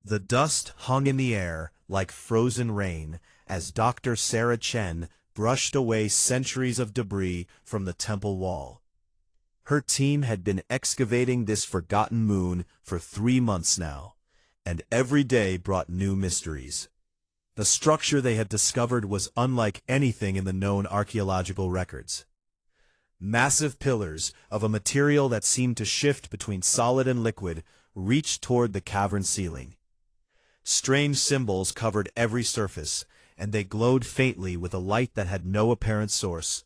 The dust hung in the air like frozen rain as Dr. Sarah Chen brushed away centuries of debris from the temple wall. Her team had been excavating this forgotten moon for 3 months now, and every day brought new mysteries. The structure they had discovered was unlike anything in the known archaeological records. Massive pillars of a material that seemed to shift between solid and liquid reached toward the cavern ceiling. Strange symbols covered every surface, and they glowed faintly with a light that had no apparent source.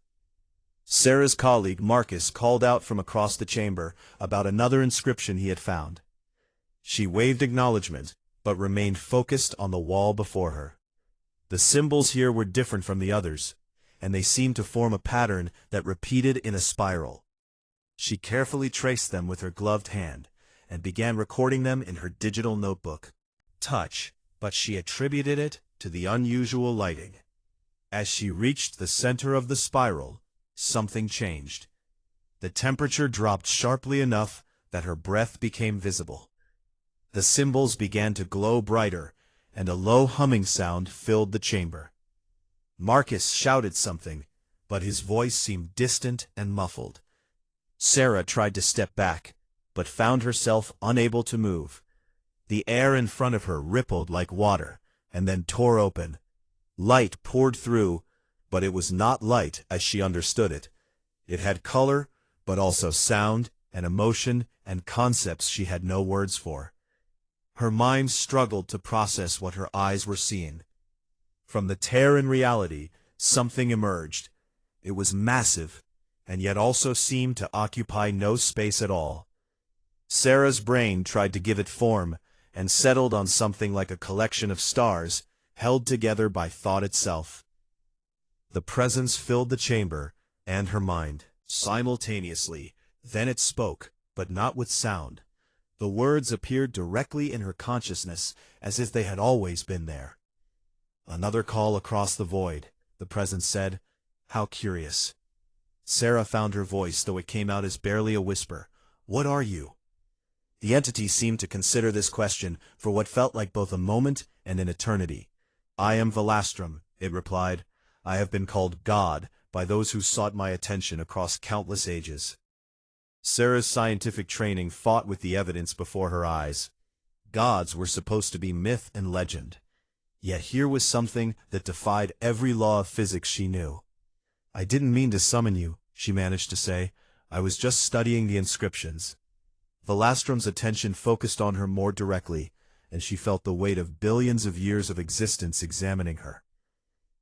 Sarah's colleague Marcus called out from across the chamber about another inscription he had found. She waved acknowledgement, but remained focused on the wall before her. The symbols here were different from the others, and they seemed to form a pattern that repeated in a spiral. She carefully traced them with her gloved hand, and began recording them in her digital notebook. Touch, but she attributed it to the unusual lighting. As she reached the center of the spiral, something changed. The temperature dropped sharply enough that her breath became visible. The symbols began to glow brighter, and a low humming sound filled the chamber. Marcus shouted something, but his voice seemed distant and muffled. Sarah tried to step back, but found herself unable to move. The air in front of her rippled like water, and then tore open. Light poured through, but it was not light as she understood it. It had color, but also sound and emotion and concepts she had no words for. Her mind struggled to process what her eyes were seeing. From the tear in reality, something emerged. It was massive, and yet also seemed to occupy no space at all. Sarah's brain tried to give it form, and settled on something like a collection of stars, held together by thought itself. The presence filled the chamber and her mind simultaneously. Then it spoke, but not with sound. The words appeared directly in her consciousness, as if they had always been there. "Another call across the void," the presence said. "How curious." Sarah found her voice, though it came out as barely a whisper. "What are you?" The entity seemed to consider this question for what felt like both a moment and an eternity. "I am Velastrum," it replied. "I have been called God by those who sought my attention across countless ages." Sarah's scientific training fought with the evidence before her eyes. Gods were supposed to be myth and legend. Yet here was something that defied every law of physics she knew. "I didn't mean to summon you," she managed to say. "I was just studying the inscriptions." Velastrum's attention focused on her more directly, and she felt the weight of billions of years of existence examining her.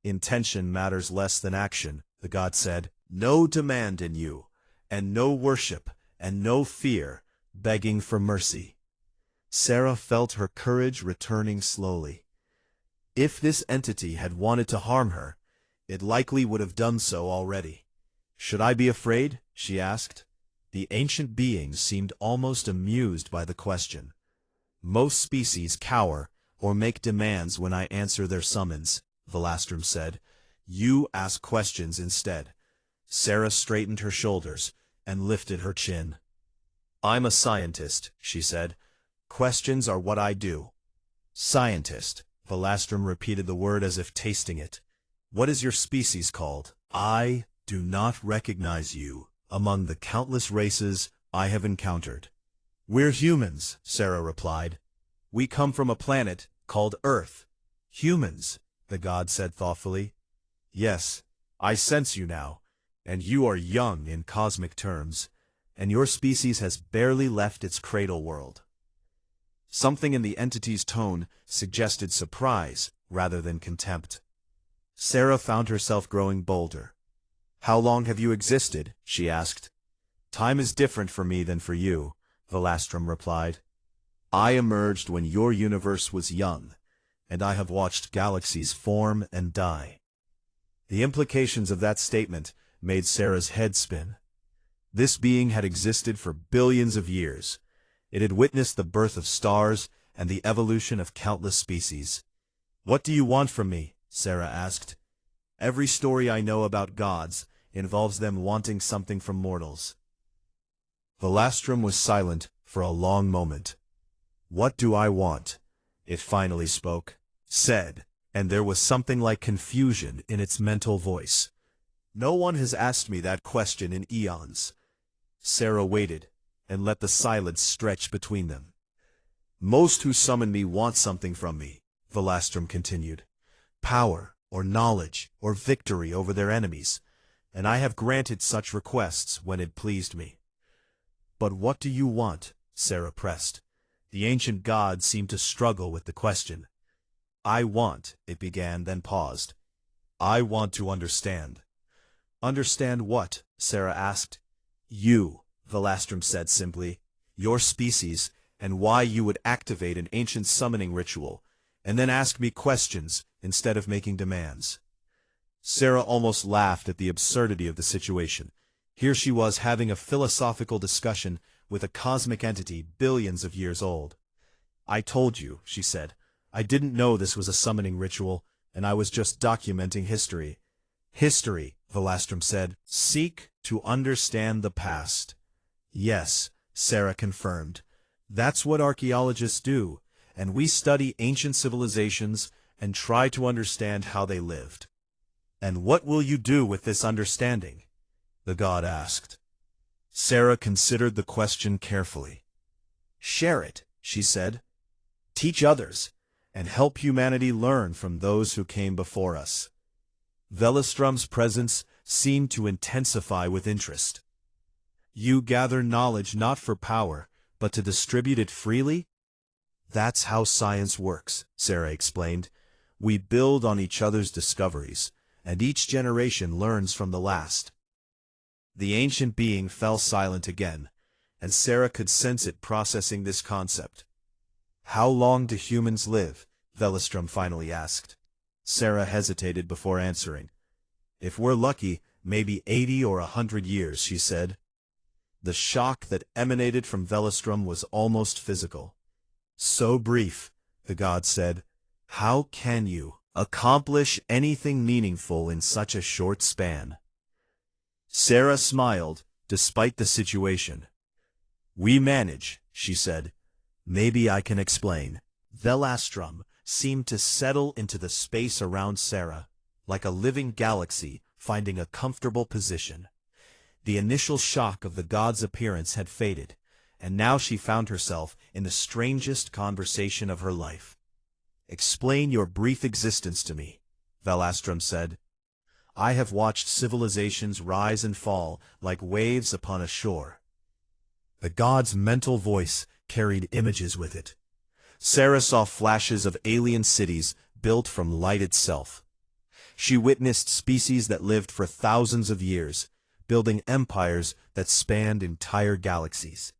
"Intention matters less than action," the god said. "No demand in you, and no worship, and no fear, begging for mercy." Sarah felt her courage returning slowly. If this entity had wanted to harm her, it likely would have done so already. "Should I be afraid?" she asked. The ancient being seemed almost amused by the question. "Most species cower or make demands when I answer their summons," Velastrum said. "You ask questions instead." Sarah straightened her shoulders and lifted her chin. "I'm a scientist," she said. "Questions are what I do." "Scientist," Velastrum repeated the word as if tasting it. "What is your species called?" "I do not recognize you among the countless races I have encountered." "We're humans," Sarah replied. "We come from a planet called Earth." "Humans," the god said thoughtfully. "Yes, I sense you now, and you are young in cosmic terms, and your species has barely left its cradle world." Something in the entity's tone suggested surprise rather than contempt. Sarah found herself growing bolder. "How long have you existed?" she asked. "Time is different for me than for you," Velastrum replied. "I emerged when your universe was young, and I have watched galaxies form and die." The implications of that statement made Sarah's head spin. This being had existed for billions of years. It had witnessed the birth of stars and the evolution of countless species. "What do you want from me?" Sarah asked. "Every story I know about gods involves them wanting something from mortals." Velastrum was silent for a long moment. "What do I want?" it finally spoke, said, and there was something like confusion in its mental voice. No one has asked me that question in eons. Sarah waited, and let the silence stretch between them. Most who summon me want something from me, Velastrum continued. Power, or knowledge, or victory over their enemies, and I have granted such requests when it pleased me. But what do you want? Sarah pressed. The ancient god seemed to struggle with the question. I want, it began, then paused. I want to understand. Understand what? Sarah asked. You, Velastrum said simply. Your species, and why you would activate an ancient summoning ritual, and then ask me questions instead of making demands. Sarah almost laughed at the absurdity of the situation. Here she was having a philosophical discussion with a cosmic entity billions of years old. I told you, she said. I didn't know this was a summoning ritual, and I was just documenting history. History, Velastrum said. Seek to understand the past. Yes, Sarah confirmed. That's what archaeologists do, and we study ancient civilizations and try to understand how they lived. And what will you do with this understanding? The god asked. Sarah considered the question carefully. Share it, she said. Teach others, and help humanity learn from those who came before us. Velastrum's presence seemed to intensify with interest. You gather knowledge not for power, but to distribute it freely? That's how science works, Sarah explained. We build on each other's discoveries, and each generation learns from the last. The ancient being fell silent again, and Sarah could sense it processing this concept. How long do humans live? Velastrum finally asked. Sarah hesitated before answering. If we're lucky, maybe 80 or 100 years, she said. The shock that emanated from Velastrum was almost physical. So brief, the god said. How can you accomplish anything meaningful in such a short span? Sarah smiled, despite the situation. We manage, she said. Maybe I can explain. Velastrum seemed to settle into the space around Sarah, like a living galaxy finding a comfortable position. The initial shock of the god's appearance had faded, and now she found herself in the strangest conversation of her life. Explain your brief existence to me, Velastrum said. I have watched civilizations rise and fall like waves upon a shore. The god's mental voice carried images with it. Sarah saw flashes of alien cities built from light itself. She witnessed species that lived for thousands of years, building empires that spanned entire galaxies.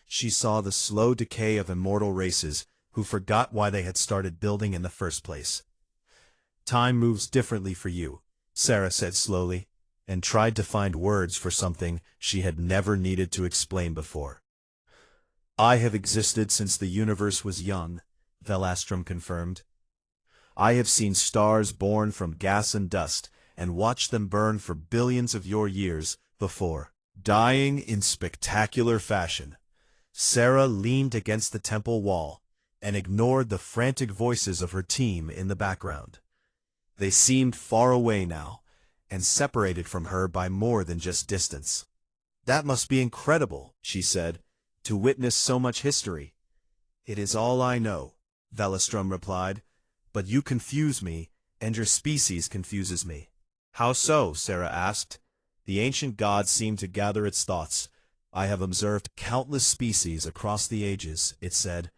She saw the slow decay of immortal races who forgot why they had started building in the first place. Time moves differently for you, Sarah said slowly, and tried to find words for something she had never needed to explain before. I have existed since the universe was young, Velastrum confirmed. I have seen stars born from gas and dust, and watched them burn for billions of your years before, dying in spectacular fashion. Sarah leaned against the temple wall, and ignored the frantic voices of her team in the background. They seemed far away now, and separated from her by more than just distance. That must be incredible, she said, to witness so much history. It is all I know, Velastrum replied, but you confuse me, and your species confuses me. How so? Sarah asked. The ancient god seemed to gather its thoughts. I have observed countless species across the ages, it said.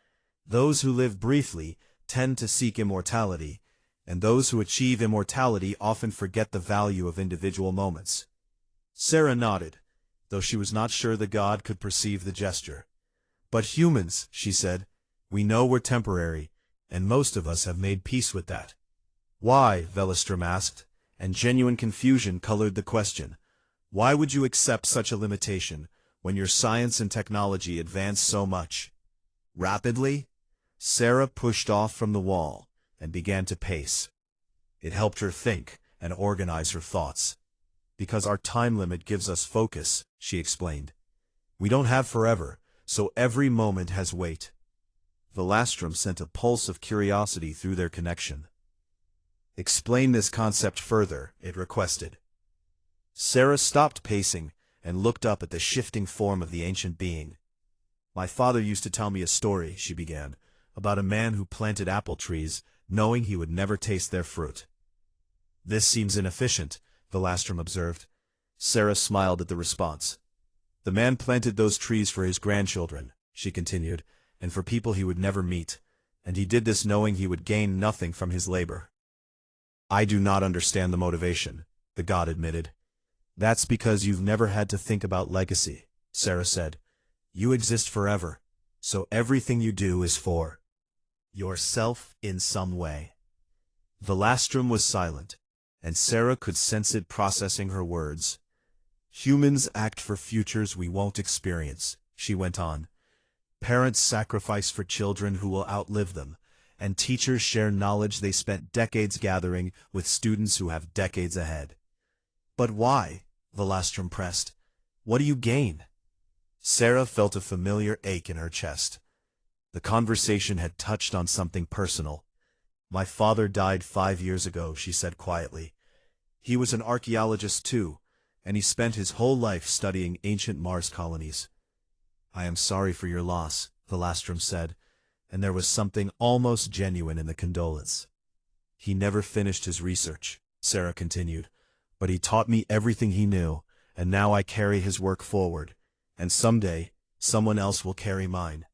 Those who live briefly tend to seek immortality, and those who achieve immortality often forget the value of individual moments. Sarah nodded, though she was not sure the god could perceive the gesture. But humans, she said, we know we're temporary, and most of us have made peace with that. Why? Velastrum asked, and genuine confusion colored the question. Why would you accept such a limitation when your science and technology advance so much? Rapidly, Sarah pushed off from the wall and began to pace. It helped her think and organize her thoughts. Because our time limit gives us focus, she explained. We don't have forever, so every moment has weight. Velastrum sent a pulse of curiosity through their connection. "Explain this concept further," it requested. Sarah stopped pacing and looked up at the shifting form of the ancient being. "My father used to tell me a story," she began, "about a man who planted apple trees, knowing he would never taste their fruit." "This seems inefficient," Velastrum observed. Sarah smiled at the response. "The man planted those trees for his grandchildren," she continued, "and for people he would never meet, and he did this knowing he would gain nothing from his labor." "I do not understand the motivation," the god admitted. "That's because you've never had to think about legacy," Sarah said. "You exist forever, so everything you do is for yourself in some way." Velastrum was silent, and Sarah could sense it processing her words. "Humans act for futures we won't experience," she went on. "Parents sacrifice for children who will outlive them, and teachers share knowledge they spent decades gathering with students who have decades ahead." "But why?" Velastrum pressed. "What do you gain?" Sarah felt a familiar ache in her chest. The conversation had touched on something personal. "My father died 5 years ago," she said quietly. "He was an archaeologist too, and he spent his whole life studying ancient Mars colonies." "I am sorry for your loss," Velastrum said, and there was something almost genuine in the condolence. "He never finished his research," Sarah continued, "but he taught me everything he knew, and now I carry his work forward, and someday, someone else will carry mine."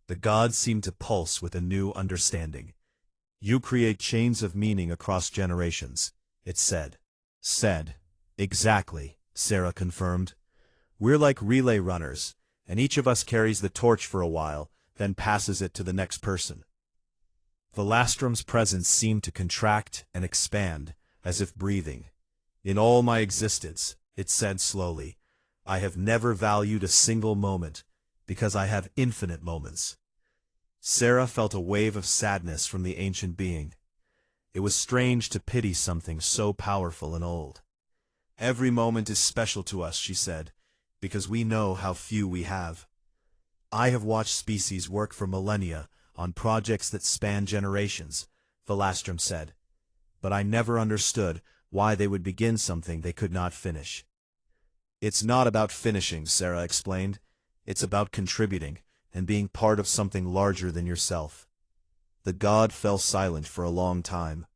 The god seemed to pulse with a new understanding. "You create chains of meaning across generations," it said. "Exactly," Sarah confirmed. "We're like relay runners, and each of us carries the torch for a while, then passes it to the next person." Velastrum's presence seemed to contract and expand, as if breathing. "In all my existence," it said slowly, "I have never valued a single moment, because I have infinite moments." Sarah felt a wave of sadness from the ancient being. It was strange to pity something so powerful and old. "Every moment is special to us," she said, "because we know how few we have. I have watched species work for millennia on projects that span generations," Velastrum said, "but I never understood why they would begin something they could not finish." "It's not about finishing," Sarah explained. "It's about contributing and being part of something larger than yourself." The god fell silent for a long time.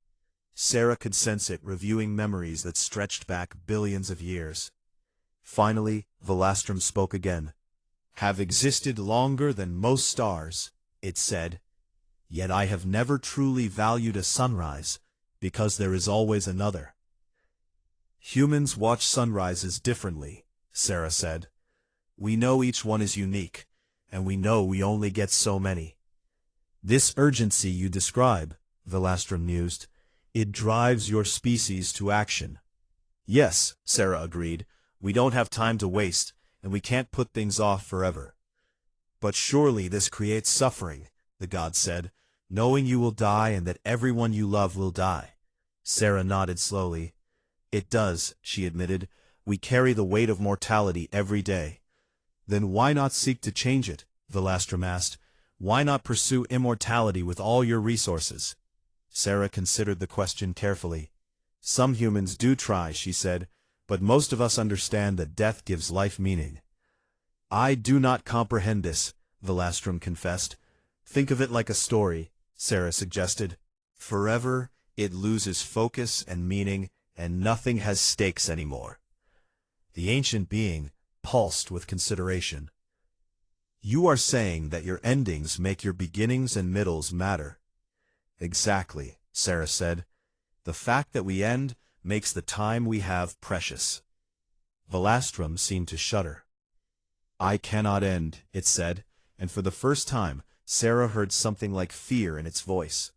Sarah could sense it reviewing memories that stretched back billions of years. Finally, Velastrum spoke again. "Have existed longer than most stars," it said, "yet I have never truly valued a sunrise, because there is always another." "Humans watch sunrises differently," Sarah said. "We know each one is unique, and we know we only get so many." "This urgency you describe," Velastrum mused, "it drives your species to action." "Yes," Sarah agreed, "we don't have time to waste, and we can't put things off forever." "But surely this creates suffering," the god said, "knowing you will die and that everyone you love will die." Sarah nodded slowly. "It does," she admitted. "We carry the weight of mortality every day." "Then why not seek to change it?" Velastrum asked. "Why not pursue immortality with all your resources?" Sarah considered the question carefully. "Some humans do try," she said, "but most of us understand that death gives life meaning." "I do not comprehend this," Velastrum confessed. "Think of it like a story," Sarah suggested. "Forever, it loses focus and meaning, and nothing has stakes anymore." The ancient being pulsed with consideration. "You are saying that your endings make your beginnings and middles matter." "Exactly," Sarah said. "The fact that we end makes the time we have precious." Velastrum seemed to shudder. "I cannot end," it said, and for the first time, Sarah heard something like fear in its voice.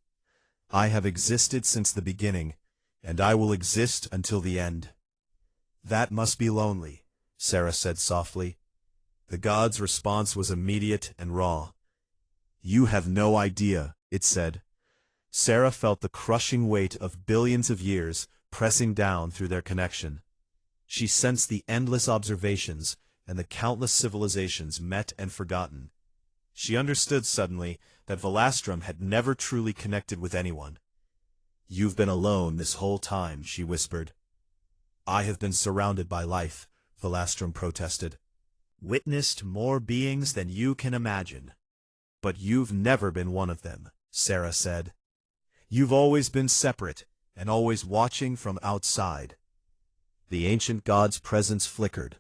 "I have existed since the beginning, and I will exist until the end." "That must be lonely," Sarah said softly. The god's response was immediate and raw. "You have no idea," it said. Sarah felt the crushing weight of billions of years pressing down through their connection. She sensed the endless observations and the countless civilizations met and forgotten. She understood suddenly that Velastrum had never truly connected with anyone. "You've been alone this whole time," she whispered. "I have been surrounded by life," Velastrum protested. "Witnessed more beings than you can imagine. But you've never been one of them," Sarah said. "You've always been separate, and always watching from outside." The ancient god's presence flickered.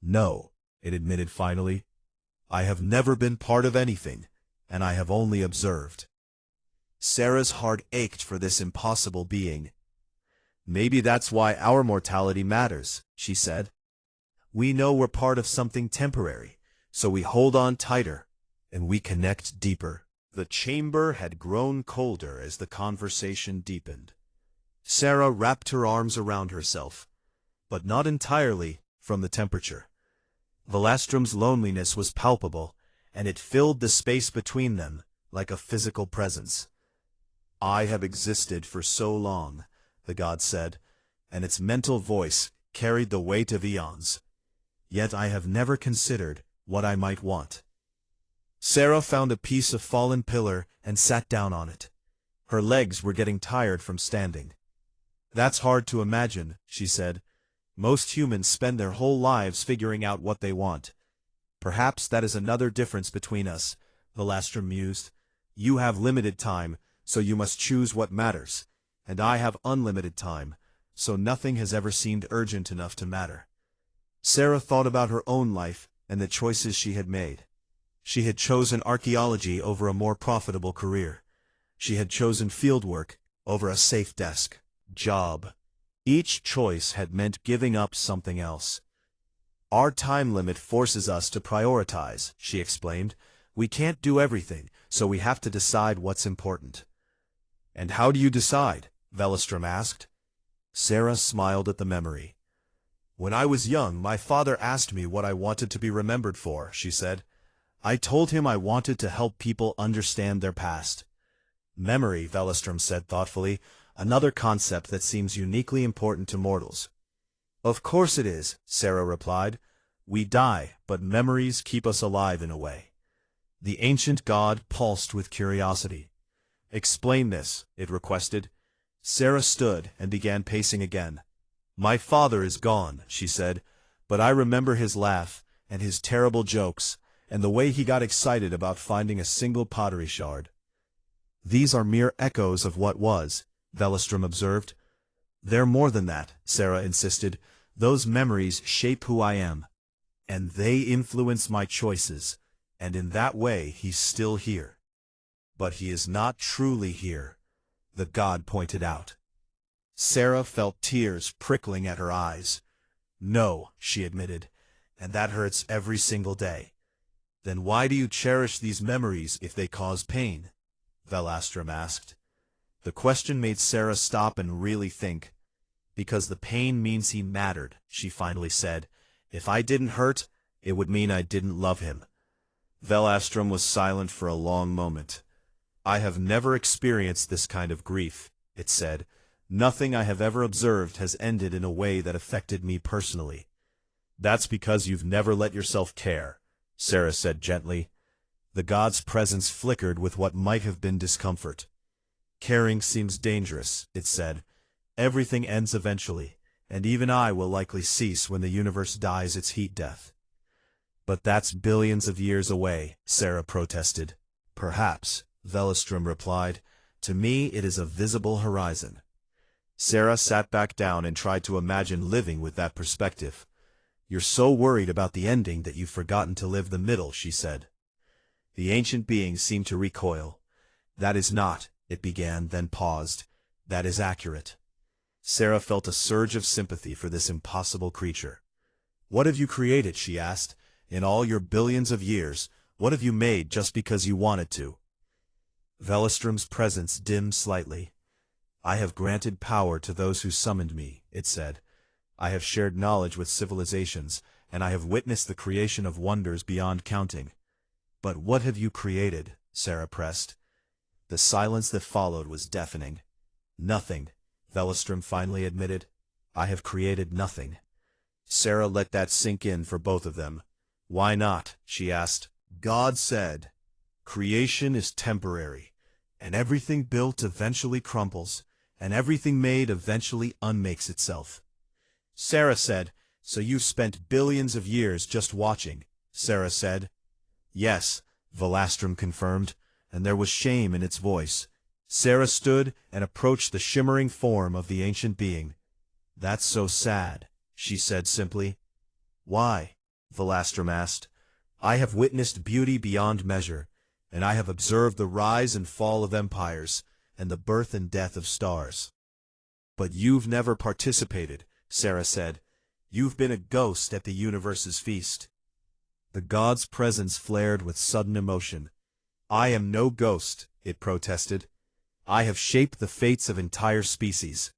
"No," it admitted finally. "I have never been part of anything, and I have only observed." Sarah's heart ached for this impossible being. "Maybe that's why our mortality matters," she said. "We know we're part of something temporary, so we hold on tighter, and we connect deeper." The chamber had grown colder as the conversation deepened. Sarah wrapped her arms around herself, but not entirely, from the temperature. Velastrum's loneliness was palpable, and it filled the space between them like a physical presence. "I have existed for so long," the god said, and its mental voice carried the weight of eons. "Yet I have never considered what I might want." Sarah found a piece of fallen pillar and sat down on it. Her legs were getting tired from standing. "That's hard to imagine," she said. "Most humans spend their whole lives figuring out what they want." "Perhaps that is another difference between us," Velastrum mused. "You have limited time, so you must choose what matters, and I have unlimited time, so nothing has ever seemed urgent enough to matter." Sarah thought about her own life and the choices she had made. She had chosen archaeology over a more profitable career. She had chosen fieldwork over a safe desk job. Each choice had meant giving up something else. "Our time limit forces us to prioritize," she explained. "We can't do everything, so we have to decide what's important." "And how do you decide?" Velastrum asked. Sarah smiled at the memory. "When I was young, my father asked me what I wanted to be remembered for," she said. "I told him I wanted to help people understand their past." "Memory," Velastrum said thoughtfully, "another concept that seems uniquely important to mortals." "Of course it is," Sarah replied. "We die, but memories keep us alive in a way." The ancient god pulsed with curiosity. "Explain this," it requested. Sarah stood and began pacing again. "My father is gone," she said, "but I remember his laugh, and his terrible jokes, and the way he got excited about finding a single pottery shard." "These are mere echoes of what was," Velastrum observed. "They're more than that," Sarah insisted. "Those memories shape who I am, and they influence my choices, and in that way he's still here." "But he is not truly here," the god pointed out. Sarah felt tears prickling at her eyes. "No," she admitted, "and that hurts every single day." "Then why do you cherish these memories if they cause pain?" Velastrum asked. The question made Sarah stop and really think. "Because the pain means he mattered," she finally said. "If I didn't hurt, it would mean I didn't love him." Velastrum was silent for a long moment. "I have never experienced this kind of grief," it said. "Nothing I have ever observed has ended in a way that affected me personally." "That's because you've never let yourself care," Sarah said gently. The god's presence flickered with what might have been discomfort. "Caring seems dangerous," it said. "Everything ends eventually, and even I will likely cease when the universe dies its heat death." "But that's billions of years away," Sarah protested. "Perhaps," Velastrum replied. "To me it is a visible horizon." Sarah sat back down and tried to imagine living with that perspective. "You're so worried about the ending that you've forgotten to live the middle," she said. The ancient being seemed to recoil. "That is not," it began, then paused. "That is accurate." Sarah felt a surge of sympathy for this impossible creature. "What have you created?" she asked. "In all your billions of years, what have you made just because you wanted to?" Velastrum's presence dimmed slightly. "I have granted power to those who summoned me," it said. "I have shared knowledge with civilizations, and I have witnessed the creation of wonders beyond counting." "But what have you created?" Sarah pressed. The silence that followed was deafening. "Nothing," Velastrum finally admitted. "I have created nothing." Sarah let that sink in for both of them. "Why not?" she asked. "God said, Creation is temporary, and everything built eventually crumbles, and everything made eventually unmakes itself. Sarah said, "So you've spent billions of years just watching," Sarah said. "Yes," Velastrum confirmed, and there was shame in its voice. Sarah stood and approached the shimmering form of the ancient being. "That's so sad," she said simply. "Why?" Velastrum asked. "I have witnessed beauty beyond measure, and I have observed the rise and fall of empires, and the birth and death of stars." "But you've never participated," Sarah said. "You've been a ghost at the universe's feast." The god's presence flared with sudden emotion. "I am no ghost," it protested. "I have shaped the fates of entire species."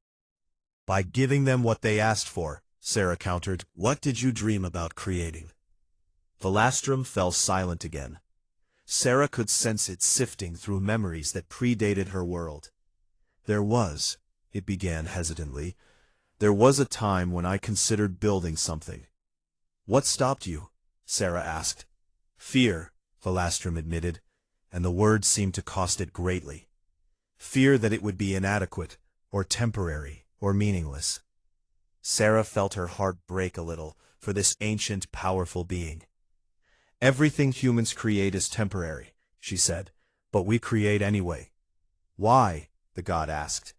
"By giving them what they asked for," Sarah countered. "What did you dream about creating?" Velastrum fell silent again. Sarah could sense it sifting through memories that predated her world. It began hesitantly, "there was a time when I considered building something." "What stopped you?" Sarah asked. "Fear," Velastrum admitted, and the word seemed to cost it greatly. "Fear that it would be inadequate, or temporary, or meaningless." Sarah felt her heart break a little for this ancient, powerful being. "Everything humans create is temporary," she said, "but we create anyway." "Why?" the god asked.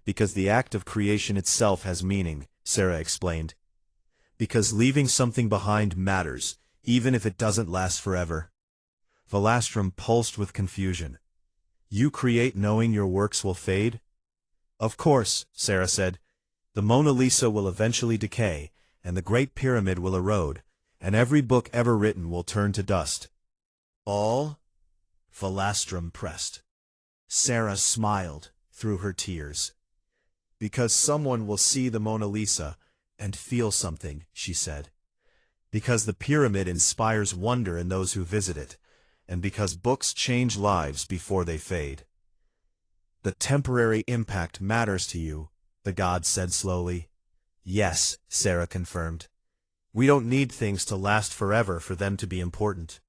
"Because the act of creation itself has meaning," Sarah explained. "Because leaving something behind matters, even if it doesn't last forever." Velastrum pulsed with confusion. "You create knowing your works will fade?" "Of course," Sarah said. "The Mona Lisa will eventually decay, and the Great Pyramid will erode, and every book ever written will turn to dust." "All?" Velastrum pressed. Sarah smiled through her tears. "Because someone will see the Mona Lisa and feel something," she said. "Because the pyramid inspires wonder in those who visit it, and because books change lives before they fade." "The temporary impact matters to you," the god said slowly. "Yes," Sarah confirmed. "We don't need things to last forever for them to be important."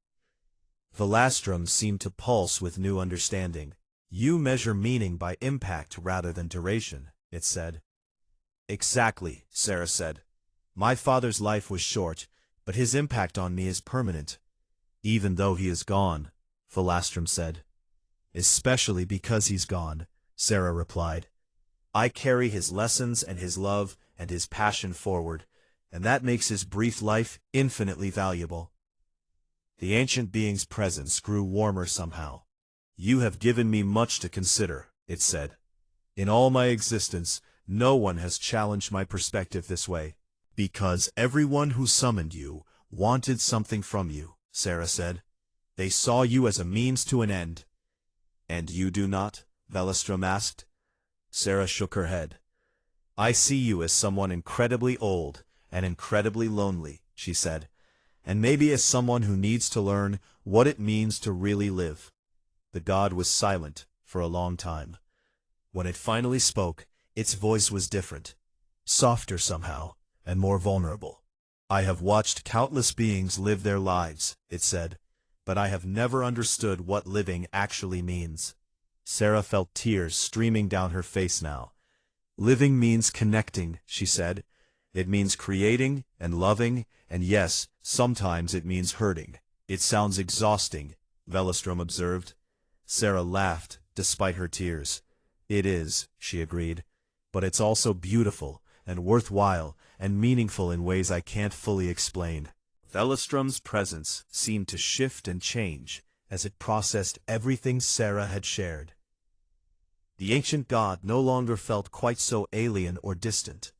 Velastrum seemed to pulse with new understanding. "You measure meaning by impact rather than duration," it said. "Exactly," Sarah said. "My father's life was short, but his impact on me is permanent." "Even though he is gone," Velastrum said. "Especially because he's gone," Sarah replied. "I carry his lessons and his love and his passion forward, and that makes his brief life infinitely valuable." The ancient being's presence grew warmer somehow. "You have given me much to consider," it said. "In all my existence, no one has challenged my perspective this way." "Because everyone who summoned you wanted something from you," Sarah said. "They saw you as a means to an end." "And you do not?" Velastrum asked. Sarah shook her head. "I see you as someone incredibly old and incredibly lonely," she said, "and maybe as someone who needs to learn what it means to really live." The god was silent for a long time. When it finally spoke, its voice was different, softer somehow, and more vulnerable. "I have watched countless beings live their lives," it said, "but I have never understood what living actually means." Sarah felt tears streaming down her face now. "Living means connecting," she said. "It means creating and loving, and yes, sometimes it means hurting." "It sounds exhausting," Velastrum observed. Sarah laughed, despite her tears. "It is," she agreed, "but it's also beautiful and worthwhile and meaningful in ways I can't fully explain." Velastrum's presence seemed to shift and change as it processed everything Sarah had shared. The ancient god no longer felt quite so alien or distant.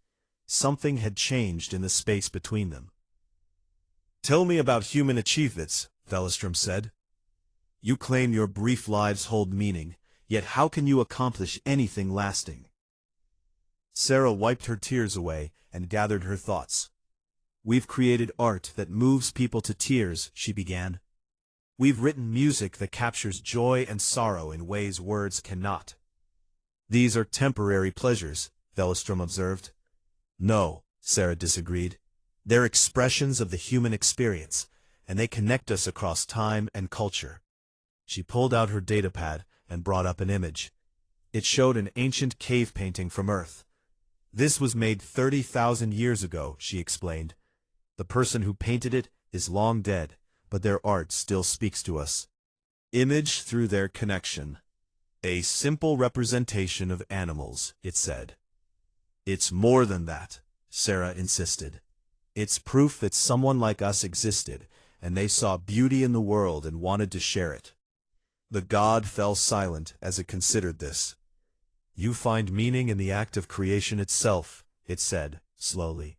Something had changed in the space between them. "Tell me about human achievements," Velastrum said. "You claim your brief lives hold meaning, yet how can you accomplish anything lasting?" Sarah wiped her tears away and gathered her thoughts. "We've created art that moves people to tears," she began. "We've written music that captures joy and sorrow in ways words cannot." "These are temporary pleasures," Velastrum observed. "No," Sarah disagreed. "They're expressions of the human experience, and they connect us across time and culture." She pulled out her datapad and brought up an image. It showed an ancient cave painting from Earth. This was made 30,000 years ago, she explained. The person who painted it is long dead, but their art still speaks to us. Image through their connection. A simple representation of animals, it said. It's more than that, Sarah insisted. It's proof that someone like us existed, and they saw beauty in the world and wanted to share it. The god fell silent as it considered this. You find meaning in the act of creation itself, it said, slowly.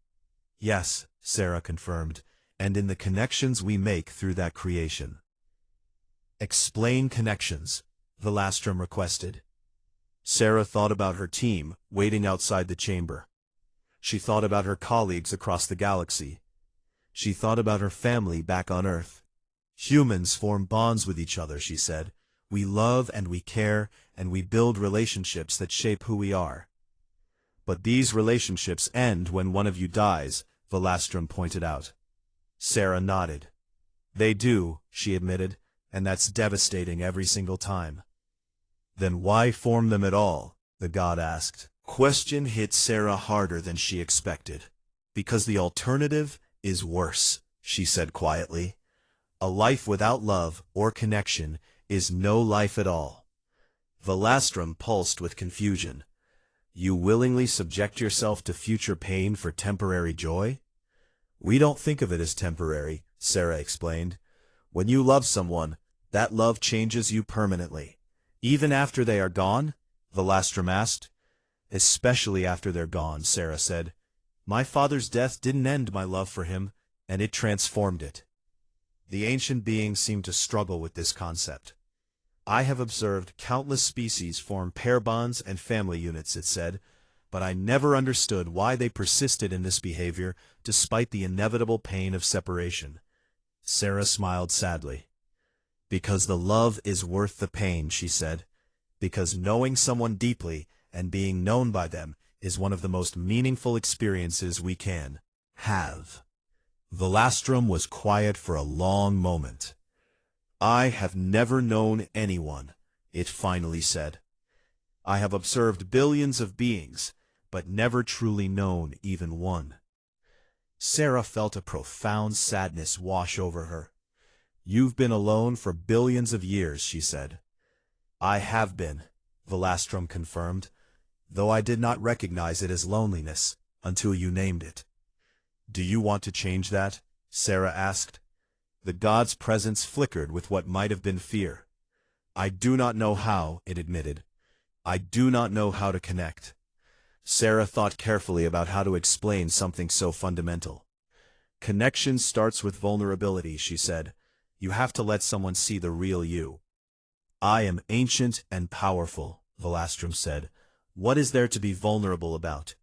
Yes, Sarah confirmed, and in the connections we make through that creation. Explain connections, Velastrom requested. Sarah thought about her team, waiting outside the chamber. She thought about her colleagues across the galaxy. She thought about her family back on Earth. Humans form bonds with each other, she said. We love and we care, and we build relationships that shape who we are. But these relationships end when one of you dies, Velastrom pointed out. Sarah nodded. They do, she admitted, and that's devastating every single time. Then why form them at all? The god asked. Question hit Sarah harder than she expected. Because the alternative is worse, she said quietly. A life without love or connection is no life at all. Velastrom pulsed with confusion. You willingly subject yourself to future pain for temporary joy? We don't think of it as temporary, Sarah explained. When you love someone, that love changes you permanently. Even after they are gone? Velastrom asked. Especially after they're gone, Sarah said. My father's death didn't end my love for him, and it transformed it. The ancient being seemed to struggle with this concept. I have observed countless species form pair bonds and family units, it said, but I never understood why they persisted in this behavior despite the inevitable pain of separation. Sarah smiled sadly. Because the love is worth the pain, she said. Because knowing someone deeply and being known by them is one of the most meaningful experiences we can have. Velastrom was quiet for a long moment. I have never known anyone, it finally said. I have observed billions of beings, but never truly known even one. Sarah felt a profound sadness wash over her. You've been alone for billions of years, she said. I have been, Velastrom confirmed, though I did not recognize it as loneliness until you named it. Do you want to change that? Sarah asked. The god's presence flickered with what might have been fear. I do not know how, it admitted. I do not know how to connect. Sarah thought carefully about how to explain something so fundamental. Connection starts with vulnerability, she said. You have to let someone see the real you. I am ancient and powerful, Velastrom said. What is there to be vulnerable about?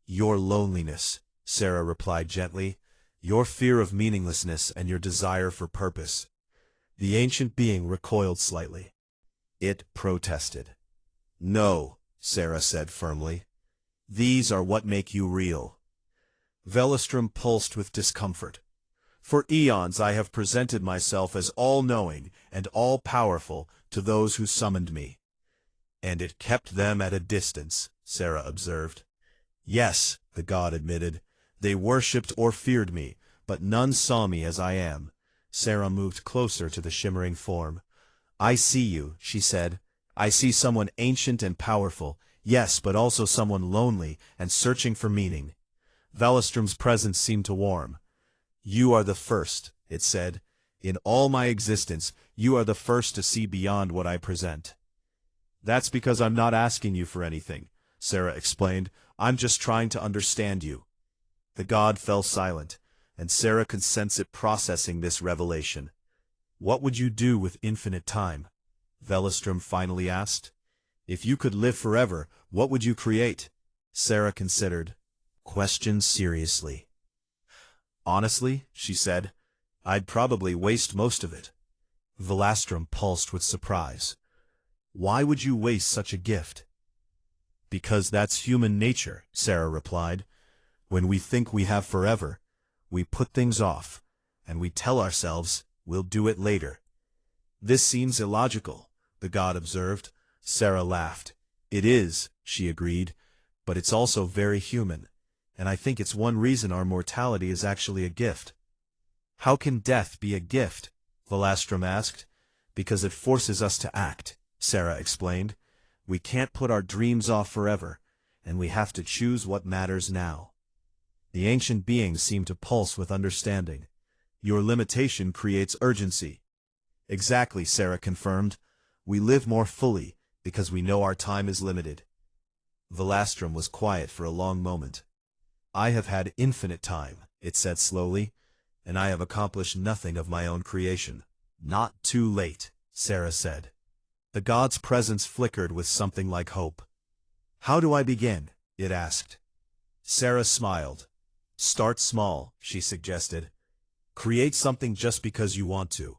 Your loneliness, Sarah replied gently. Your fear of meaninglessness and your desire for purpose. The ancient being recoiled slightly. It protested. No, Sarah said firmly. These are what make you real. Velastrom pulsed with discomfort. For eons I have presented myself as all-knowing and all-powerful to those who summoned me. And it kept them at a distance, Sarah observed. Yes, the god admitted. They worshipped or feared me, but none saw me as I am. Sarah moved closer to the shimmering form. I see you, she said. I see someone ancient and powerful, yes, but also someone lonely and searching for meaning. Velastrom's presence seemed to warm. You are the first, it said. In all my existence, you are the first to see beyond what I present. That's because I'm not asking you for anything, Sarah explained. I'm just trying to understand you. The god fell silent, and Sarah could sense it processing this revelation. What would you do with infinite time? Velastrom finally asked. If you could live forever, what would you create? Sarah considered. Questioned seriously. Honestly, she said, I'd probably waste most of it. Velastrom pulsed with surprise. Why would you waste such a gift? Because that's human nature, Sarah replied. When we think we have forever, we put things off, and we tell ourselves we'll do it later. This seems illogical, the god observed. Sarah laughed. It is, she agreed, but it's also very human, and I think it's one reason our mortality is actually a gift. How can death be a gift? Velastrum asked. Because it forces us to act, Sarah explained. We can't put our dreams off forever, and we have to choose what matters now. The ancient being seemed to pulse with understanding. Your limitation creates urgency. Exactly, Sarah confirmed. We live more fully, because we know our time is limited. Velastrum was quiet for a long moment. I have had infinite time, it said slowly, and I have accomplished nothing of my own creation. Not too late, Sarah said. The god's presence flickered with something like hope. How do I begin? It asked. Sarah smiled. Start small, she suggested. Create something just because you want to,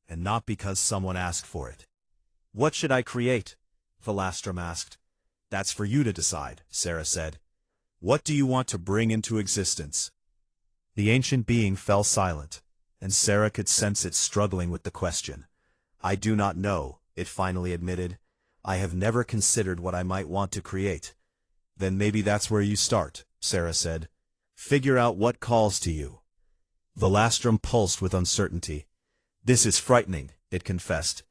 and not because someone asked for it. What should I create? Velastrum asked. That's for you to decide, Sarah said. What do you want to bring into existence? The ancient being fell silent, and Sarah could sense it struggling with the question. I do not know, it finally admitted. I have never considered what I might want to create. Then maybe that's where you start, Sarah said. Figure out what calls to you. Velastrum pulsed with uncertainty. This is frightening, it confessed.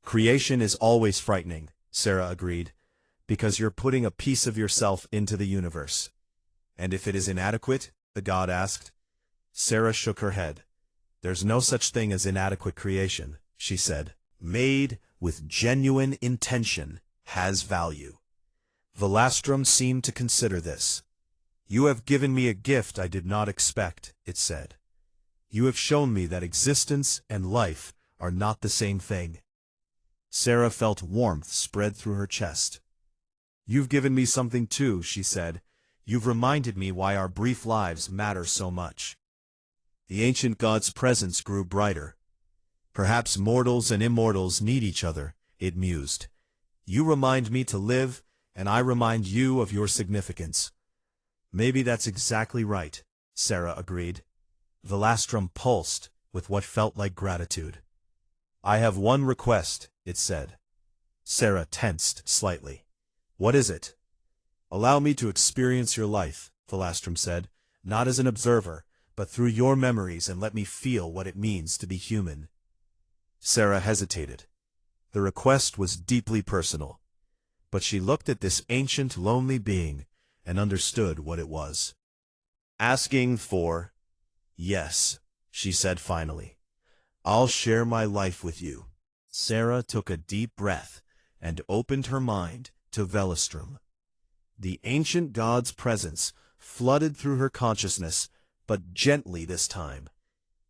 Creation is always frightening, Sarah agreed, because you're putting a piece of yourself into the universe. And if it is inadequate? The god asked. Sarah shook her head. There's no such thing as inadequate creation, she said. Made with genuine intention has value. Velastrum seemed to consider this. You have given me a gift I did not expect, it said. You have shown me that existence and life are not the same thing. Sarah felt warmth spread through her chest. You've given me something too, she said. You've reminded me why our brief lives matter so much. The ancient god's presence grew brighter. Perhaps mortals and immortals need each other, it mused. You remind me to live, and I remind you of your significance. Maybe that's exactly right, Sarah agreed. Velastrum pulsed with what felt like gratitude. I have one request, it said. Sarah tensed slightly. What is it? Allow me to experience your life, Velastrum said, not as an observer, but through your memories, and let me feel what it means to be human. Sarah hesitated. The request was deeply personal, but she looked at this ancient, lonely being and understood what it was. Asking for, yes, she said finally. I'll share my life with you. Sarah took a deep breath and opened her mind to Velastrum. The ancient god's presence flooded through her consciousness, but gently this time.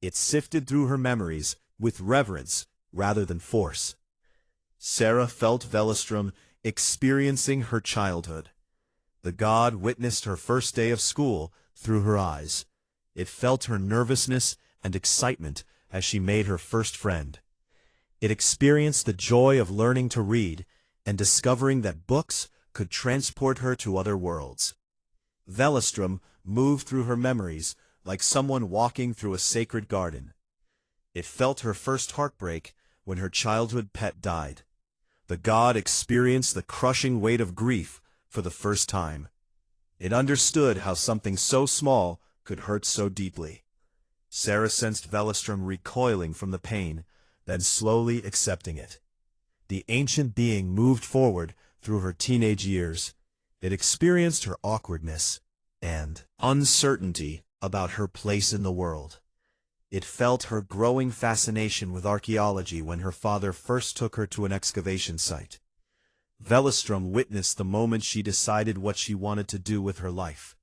It sifted through her memories with reverence rather than force. Sarah felt Velastrum experiencing her childhood. The god witnessed her first day of school through her eyes. It felt her nervousness and excitement as she made her first friend. It experienced the joy of learning to read and discovering that books could transport her to other worlds. Velastrum moved through her memories like someone walking through a sacred garden. It felt her first heartbreak when her childhood pet died. The god experienced the crushing weight of grief for the first time. It understood how something so small could hurt so deeply. Sarah sensed Velastrum recoiling from the pain, then slowly accepting it. The ancient being moved forward through her teenage years. It experienced her awkwardness and uncertainty about her place in the world. It felt her growing fascination with archaeology when her father first took her to an excavation site. Velastrum witnessed the moment she decided what she wanted to do with her life.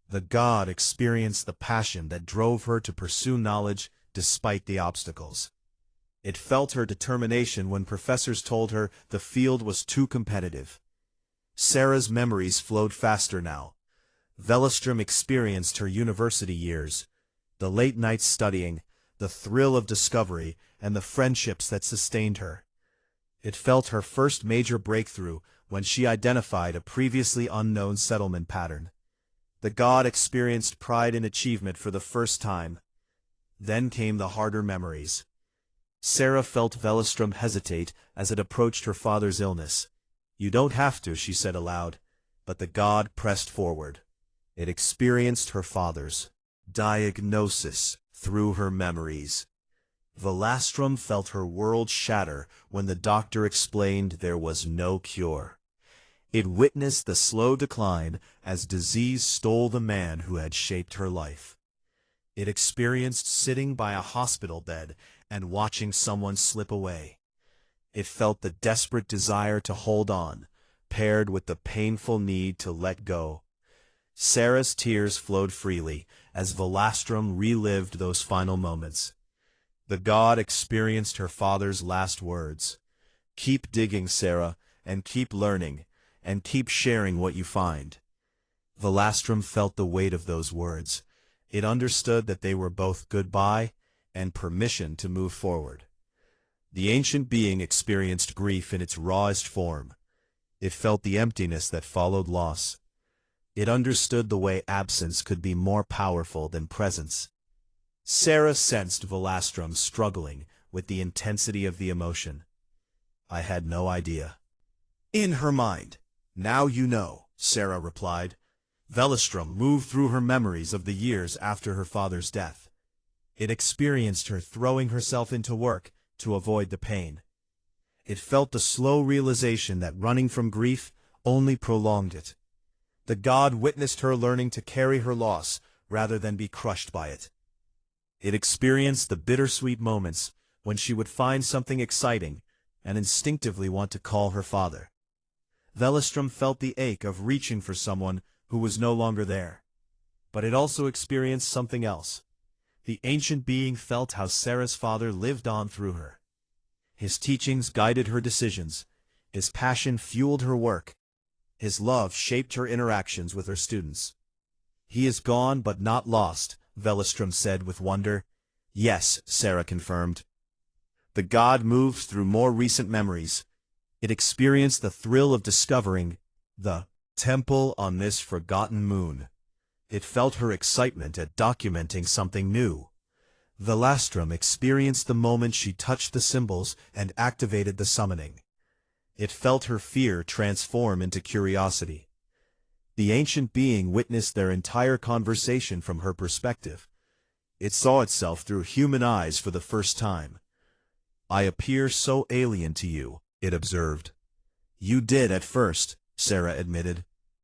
The god experienced the passion that drove her to pursue knowledge despite the obstacles. It felt her determination when professors told her the field was too competitive. Sarah's memories flowed faster now. Velastrum experienced her university years, the late nights studying, the thrill of discovery, and the friendships that sustained her. It felt her first major breakthrough when she identified a previously unknown settlement pattern. The god experienced pride in achievement for the first time. Then came the harder memories. Sarah felt Velostrom hesitate as it approached her father's illness. "You don't have to," she said aloud, but the god pressed forward. It experienced her father's diagnosis through her memories. Velostrom felt her world shatter when the doctor explained there was no cure. It witnessed the slow decline as disease stole the man who had shaped her life. It experienced sitting by a hospital bed and watching someone slip away. It felt the desperate desire to hold on, paired with the painful need to let go. Sarah's tears flowed freely as Velostrom relived those final moments. The god experienced her father's last words. "Keep digging, Sarah, and keep learning, and keep sharing what you find." Velostrom felt the weight of those words. It understood that they were both goodbye and permission to move forward. The ancient being experienced grief in its rawest form. It felt the emptiness that followed loss. It understood the way absence could be more powerful than presence. Sarah sensed Velostrom struggling with the intensity of the emotion. "I had no idea." In her mind, "Now you know," Sarah replied. Velostrom moved through her memories of the years after her father's death. It experienced her throwing herself into work to avoid the pain. It felt the slow realization that running from grief only prolonged it. The god witnessed her learning to carry her loss rather than be crushed by it. It experienced the bittersweet moments when she would find something exciting and instinctively want to call her father. Velostrom felt the ache of reaching for someone who was no longer there. But it also experienced something else. The ancient being felt how Sarah's father lived on through her. His teachings guided her decisions. His passion fueled her work. His love shaped her interactions with her students. "He is gone but not lost," Velostrom said with wonder. "Yes," Sarah confirmed. The god moved through more recent memories. It experienced the thrill of discovering the temple on this forgotten moon. It felt her excitement at documenting something new. Velostrom experienced the moment she touched the symbols and activated the summoning. It felt her fear transform into curiosity. The ancient being witnessed their entire conversation from her perspective. It saw itself through human eyes for the first time. "I appear so alien to you," it observed. "You did at first," Sarah admitted,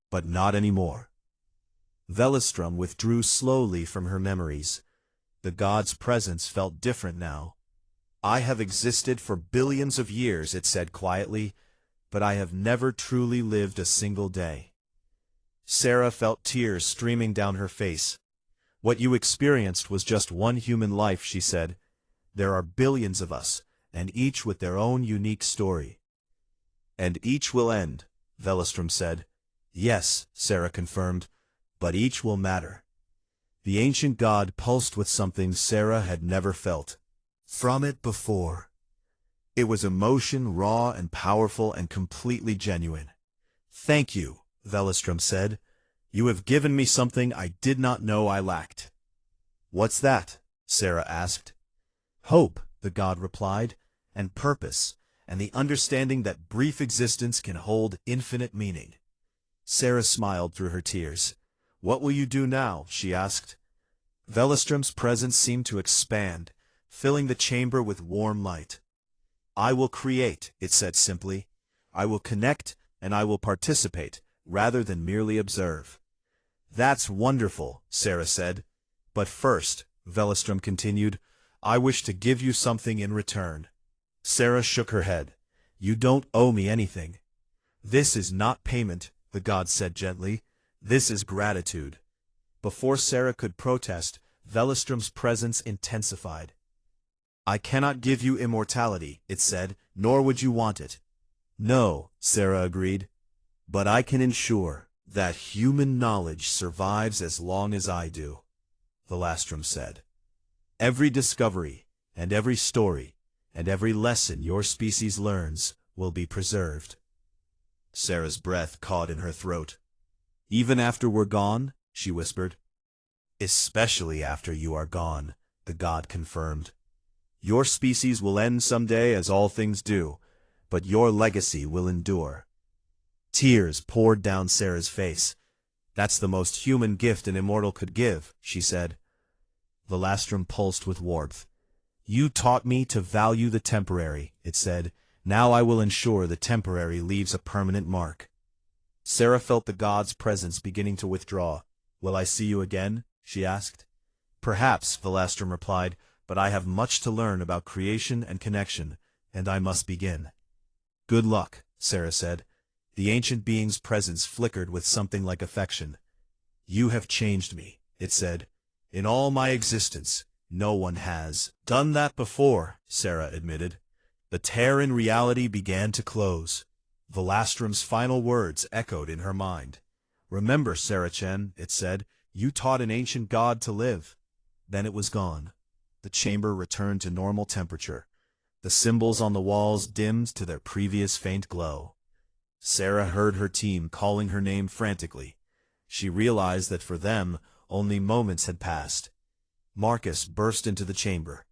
"but not anymore." Velostrom withdrew slowly from her memories. The god's presence felt different now. "I have existed for billions of years," it said quietly, "but I have never truly lived a single day." Sarah felt tears streaming down her face. "What you experienced was just one human life," she said. "There are billions of us, and each with their own unique story." "And each will end," Velostrom said. "Yes," Sarah confirmed, "but each will matter." The ancient god pulsed with something Sarah had never felt from it before. It was emotion raw and powerful and completely genuine. "Thank you," Velostrom said. "You have given me something I did not know I lacked." "What's that?" Sarah asked. "Hope," the god replied, "and purpose, and the understanding that brief existence can hold infinite meaning." Sarah smiled through her tears. "What will you do now?" she asked. Velostrom's presence seemed to expand, filling the chamber with warm light. "I will create," it said simply. "I will connect, and I will participate, rather than merely observe." "That's wonderful," Sarah said. "But first," Velostrom continued, "I wish to give you something in return." Sarah shook her head. "You don't owe me anything." "This is not payment," the god said gently. "This is gratitude." Before Sarah could protest, Velostrom's presence intensified. "I cannot give you immortality," it said, "nor would you want it." "No," Sarah agreed. "But I can ensure that human knowledge survives as long as I do," Velostrom said. "Every discovery, and every story, and every lesson your species learns will be preserved." Sarah's breath caught in her throat. "Even after we're gone?" she whispered. "Especially after you are gone," the god confirmed. Your species will end someday, as all things do, but your legacy will endure. Tears poured down Sarah's face. That's the most human gift an immortal could give, she said. Velastrum pulsed with warmth. You taught me to value the temporary, it said. Now I will ensure the temporary leaves a permanent mark. Sarah felt the god's presence beginning to withdraw. Will I see you again? She asked. Perhaps, Velastrum replied, but I have much to learn about creation and connection, and I must begin. Good luck, Sarah said. The ancient being's presence flickered with something like affection. You have changed me, it said. In all my existence, no one has done that before, Sarah admitted. The tear in reality began to close. Velastrum's final words echoed in her mind. Remember, Sarah Chen, it said, you taught an ancient god to live. Then it was gone. The chamber returned to normal temperature. The symbols on the walls dimmed to their previous faint glow. Sarah heard her team calling her name frantically. She realized that for them, only moments had passed. Marcus burst into the chamber.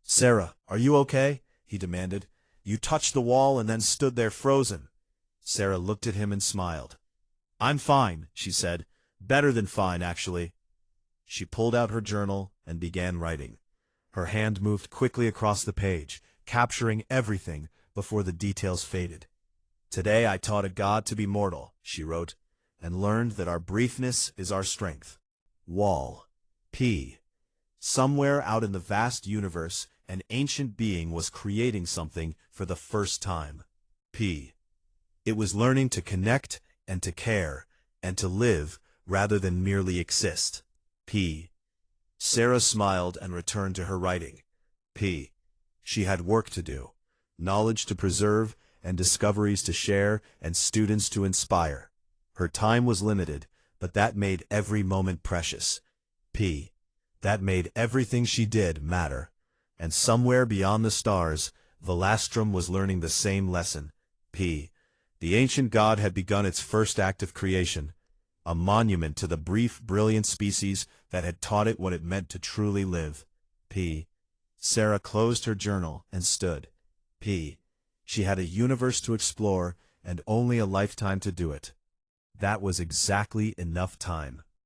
Sarah, are you okay? He demanded. You touched the wall and then stood there frozen. Sarah looked at him and smiled. I'm fine, she said. Better than fine, actually. She pulled out her journal and began writing. Her hand moved quickly across the page, capturing everything before the details faded. Today I taught a god to be mortal, she wrote, and learned that our briefness is our strength. Wall. P. Somewhere out in the vast universe, an ancient being was creating something for the first time. P. It was learning to connect and to care and to live rather than merely exist. P. Sarah smiled and returned to her writing. P. She had work to do, knowledge to preserve, and discoveries to share, and students to inspire. Her time was limited, but that made every moment precious. P. That made everything she did matter. And somewhere beyond the stars, Velastrum was learning the same lesson. P. The ancient god had begun its first act of creation, a monument to the brief, brilliant species that had taught it what it meant to truly live. P. Sarah closed her journal and stood. P. She had a universe to explore and only a lifetime to do it. That was exactly enough time.